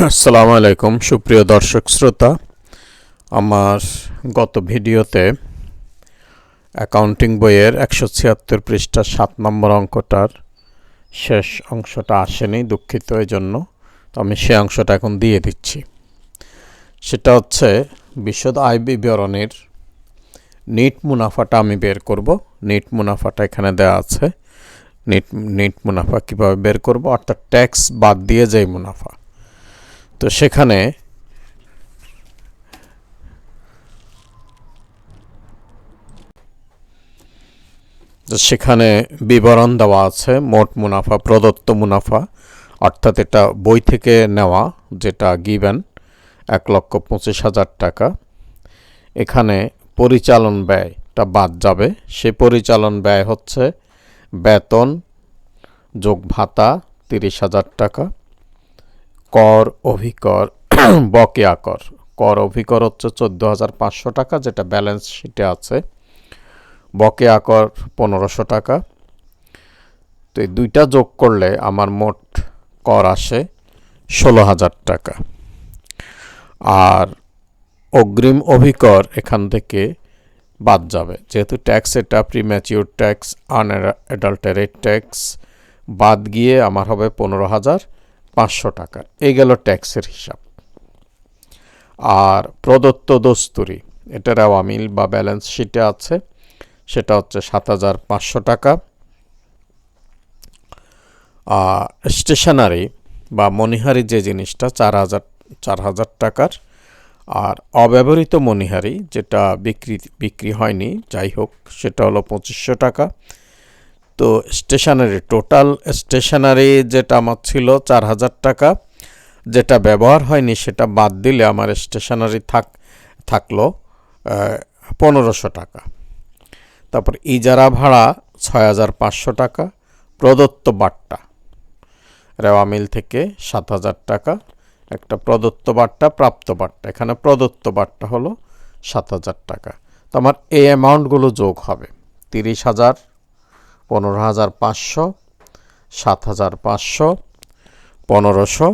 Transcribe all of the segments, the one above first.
আসসালামু আলাইকুম সুপ্রিয় দর্শক শ্রোতা। আমার গত ভিডিওতে অ্যাকাউন্টিং বইয়ের ১৭৬ পৃষ্ঠা ৭ নম্বর অঙ্কটার শেষ অংশটা আসেনি, দুঃখিত এই জন্য। তো আমি সে অংশটা এখন দিয়ে দিচ্ছি। সেটা হচ্ছে বিশদ আয় বিবরণীর নিট মুনাফাটা আমি বের করব। নিট মুনাফাটা এখানে দেওয়া আছে। নিট মুনাফা কীভাবে বের করব, অর্থাৎ ট্যাক্স বাদ দিয়ে যেই মুনাফা। তো সেখানে বিবরণ দেওয়া আছে। মোট মুনাফা, প্রদত্ত মুনাফা, অর্থাৎ এটা বই থেকে নেওয়া, যেটা গিভেন ১,২৫,০০০ টাকা। এখানে পরিচালন ব্যয়টা বাদ যাবে। সে পরিচালন ব্যয় হচ্ছে বেতন যোগ ভাতা ৩০,০০০ টাকা, কর অভিকর বকেয়া কর অভিকর হচ্ছে ১৪,৫০০ টাকা, যেটা ব্যালেন্স শিটে আছে। বকেয়া কর ১৫০০ টাকা। তো এই দুইটা যোগ করলে আমার মোট কর আসে ১৬,০০০ টাকা। আর অগ্রিম অভিকর এখান থেকে বাদ যাবে, যেহেতু ট্যাক্স এটা প্রিম্যাচিউর ট্যাক্স, আনঅ্যাডাল্টারেট ট্যাক্স বাদ গিয়ে আমার হবে ১৫,৫০০ টাকা। এই গেল ট্যাক্সের হিসাব। আর প্রদত্ত দস্তুরি, এটার আওয়ামিল বা ব্যালেন্স শিটে আছে, সেটা হচ্ছে ৭,৫০০ টাকা। স্টেশনারি বা মণিহারি যে জিনিসটা ৪,০০০ টাকার। আর অব্যবহৃত মণিহারি, যেটা বিক্রি হয়নি, যাই হোক, সেটা হলো ২৫০০ টাকা। তো স্টেশনারি, টোটাল স্টেশনারি যেটা আমার ছিল ৪,০০০ টাকা, যেটা ব্যবহার হয়নি সেটা বাদ দিলে আমার স্টেশনারি থাকলো ১৫০০ টাকা। তারপর ইজারা ভাড়া ৬,৫০০ টাকা। প্রদত্ত বাট্টা রেওয়া মিল থেকে ৭,০০০ টাকা। একটা প্রদত্ত বাট্টা, প্রাপ্ত বাট্টা। এখানে প্রদত্ত বাট্টা হলো ৭,০০০ টাকা। তো আমার এই অ্যামাউন্টগুলো যোগ হবে: ৩০,০০০, ১৫,৫০০, ৭,৫০০, ১৫০০,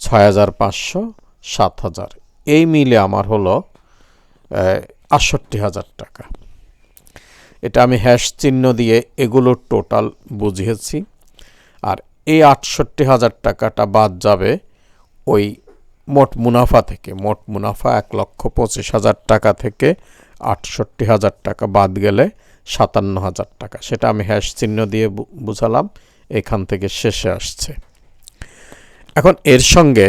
৬,৫০০, ৭,০০০। এই মিলে আমার হলো ৬৮,০০০ টাকা। এটা আমি হ্যাশ চিহ্ন দিয়ে এগুলোর টোটাল বুঝিয়েছি। আর এই ৬৮,০০০ টাকাটা বাদ যাবে ওই মোট মুনাফা থেকে। মোট মুনাফা ১,২৫,০০০ টাকা থেকে ৬৮,০০০ টাকা বাদ গেলে ৫৭,০০০ টাকা। সেটা আমি হ্যাশ চিহ্ন দিয়ে বুঝালাম, এখান থেকে শেষে আসছে। এখন এর সঙ্গে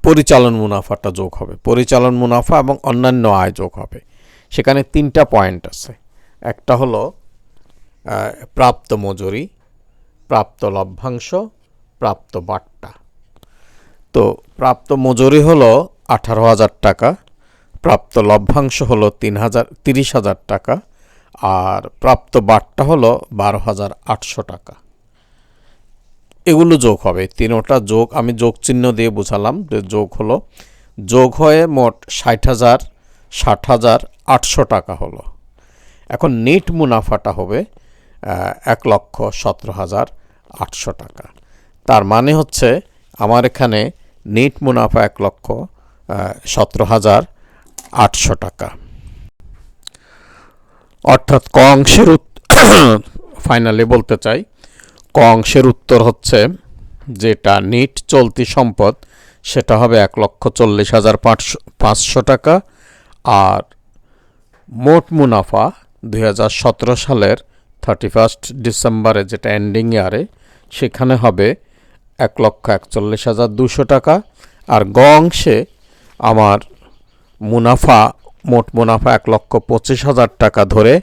পরিচালন মুনাফাটা যোগ হবে। পরিচালন মুনাফা এবং অন্যান্য আয় যোগ হবে। সেখানে ৩টা পয়েন্ট আছে। একটা হলো প্রাপ্ত মজুরি, প্রাপ্ত লভ্যাংশ, প্রাপ্ত বাট্টা। তো প্রাপ্ত মজুরি হলো ১৮,০০০ টাকা, প্রাপ্ত লভ্যাংশ হলো ৩০,০০০ টাকা, আর প্রাপ্ত বাট্টা হলো ১২,৮০০ টাকা। এগুলো যোগ হবে। তিনোটা যোগ, আমি যোগ চিহ্ন দিয়ে বুঝালাম যে যোগ হলো, যোগ হয়ে মোট ৬০,০০০, ৬০,৮০০ টাকা হলো। এখন নেট মুনাফাটা হবে ১,১৭,৮০০ টাকা। তার মানে হচ্ছে আমার এখানে নেট মুনাফা ১,১৭,৮০০ টাকা। অর্থাৎ ক অংশের ফাইনালি বলতে চাই, ক অংশের উত্তর হচ্ছে, যেটা নিট চলতি সম্পদ, সেটা হবে ১,৪০,৫০০ টাকা। আর মোট মুনাফা ২০১৭ সালের 31 ডিসেম্বরে, যেটা এন্ডিং ইয়ারে, সেখানে হবে ১,৪১,২০০ টাকা। আর গ অংশে আমার মুনাফা, মোট মুনাফা ১,২৫,০০০ টাকা ধরে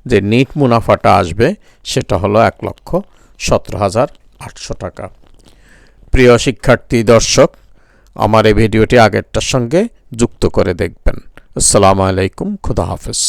যে নিট মুনাফাটা আসবে, সেটা হলো ১,১৭,৮০০ টাকা। প্রিয় শিক্ষার্থী দর্শক, আমার এই ভিডিওটি আগেরটার সঙ্গে যুক্ত করে দেখবেন। আসসালামু আলাইকুম, খুদা হাফেজ।